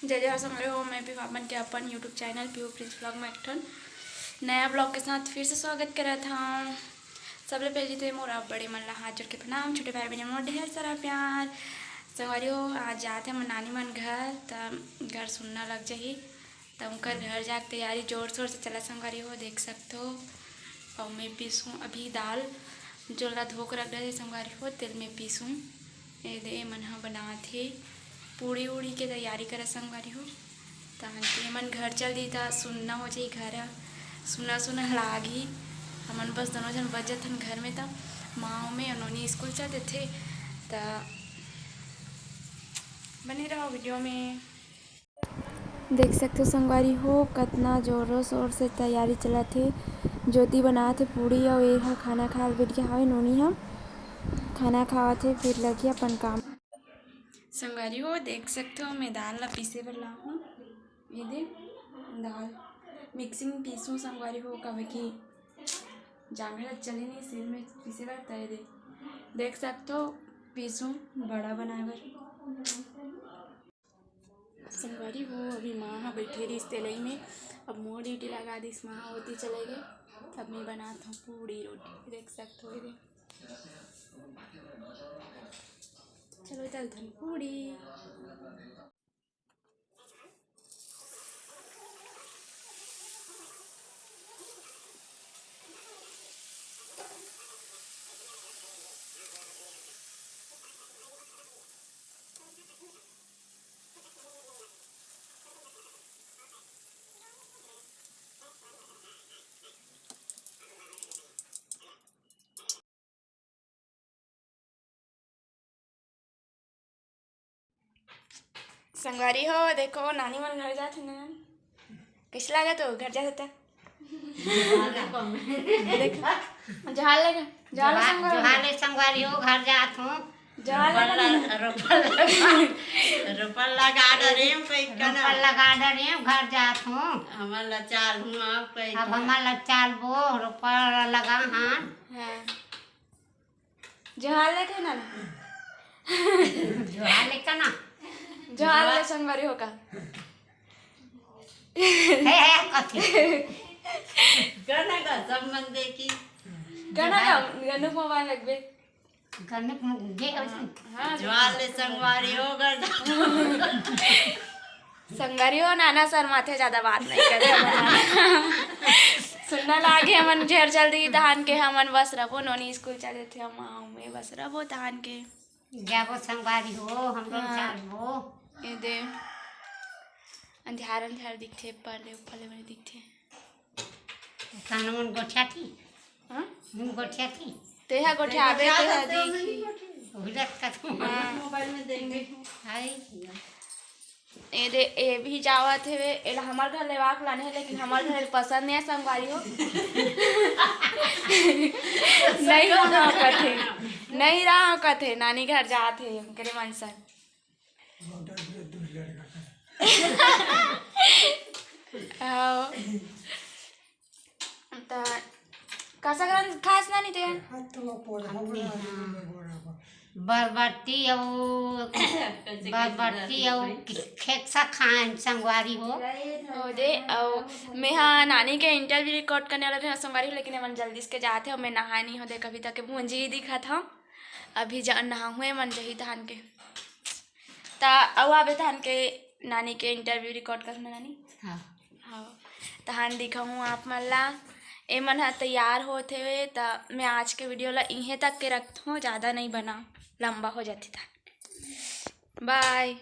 जय जय संग हो। मैं भी वापन के अपन YouTube channel Piyu Prince blog में एक नया ब्लॉग के साथ फिर से स्वागत करा था। सबले पहले तो मोर आप बड़े मन ला हाथ जोड़ के प्रणाम, छोटे भाई बहन मोर ढेर सारा प्यार। संगवारी हो आज जाते हैं नानी मन घर, तब घर सुनना लग जाही, तब उनका घर जाकर तैयारी जोर शोर से चला। संगवारी हो देख सकते हो। और मैं पीसूँ अभी दाल जो ला धो कर रख रहे संगवारी हो, तेल में पीसूँ। ये दे मन हाँ बना थे पूड़ी उड़ी के तैयारी करा संगवारी हो। ताकि मन घर चल दी था, सुनना हो जाए घर सुना सुना लागी। हमन बस दोनों जन बजत हन घर में, तब माँ में उन्होंने स्कूल चलते थे। तो बने रहो वीडियो में। देख सकते हो संगवारी हो कितना जोरों शोर से तैयारी चला थे। ज्योति बना थे पूड़ी और ये खाना खा बैठ गया हवे। नोनी हम खाना खावा थे फिर लगी अपन काम। संगवारी हो देख सकते हो मैं दाल ला पीसे बर ला हूँ। ये दे दाल मिक्सिंग पीसूँ संगवारी हो, कभी की जांघला चले नहीं सिर में पीसे बर तय दे। देख सकते हो पीसूँ बड़ा बनाए बर संगवारी हो। अभी माँ हाँ बैठे रही इस तेलई में, अब मोर ड्यूटी लगा दी, माँ होती चले गए। अब मैं बनाता हूँ पूड़ी रोटी, देख सकते हो। ये चलो चलते हैं पूड़ी। संगवारी हो देखो नानी मन घर जाते ना, कैसे लगा तो घर जा सकता देखो जहाँ लगा जहाले संगवारी हो घर जात हूँ। रुपल लगा डरे घर जात हूँ। हमार लचाल हूँ अब हमारा चाल वो रुपया लगा हाँ। जहाँ लगा ना जहाले का ना जहाँ लगा संगवारी हो का है कथी गना का संबंध की गना का गनु मोबाइल लगबे गन्ने जे ज्वाले संगवारी हो कर संगवारी हो नाना सर माथे ज्यादा बात नहीं करे। सुनना लागे हमन झेर जल्दी धान के हमन बस रहो नोनी स्कूल चले थे, हम में बस रहो धान के जाबो संगवारी हो हम लोग चालबो। ये दे अंधार अंधार दिखते पर्दे ऊपर में दिखते कानून गोठिया थी। हां गोठिया थी तेहा गोठियाबे तेहा देखी उलट का मोबाइल में देंगे। हाय ये दे ये भी जावत है एला हमार घर लेवाक लाने है, लेकिन हमार घर पसंद नहीं है संगवारी हो। नहीं रहा कथे नहीं रहा कथे नानी घर जाते हैं करे मन सन कैसा करन खास ना नहीं थे बरबट्टी और खेक्सा खान संगवारी हो दे। और मैं हाँ नानी के इंटरव्यू रिकॉर्ड करने वाला थे संगवारी, लेकिन मन जल्दी से जाते हो। मैं नहा नहीं हो दे कभी तक मुझे ही दिखा था। अभी जा नहा हुए मन जही धान के ता आवे धान के नानी के इंटरव्यू रिकॉर्ड करना नानी। हाँ हाँ तहान दिखाऊँ आप मन ला ए मन हा तैयार होते हुए। तो मैं आज के वीडियो ला इहें तक के रखता हूँ, ज़्यादा नहीं बना लंबा हो जाती था। बाय।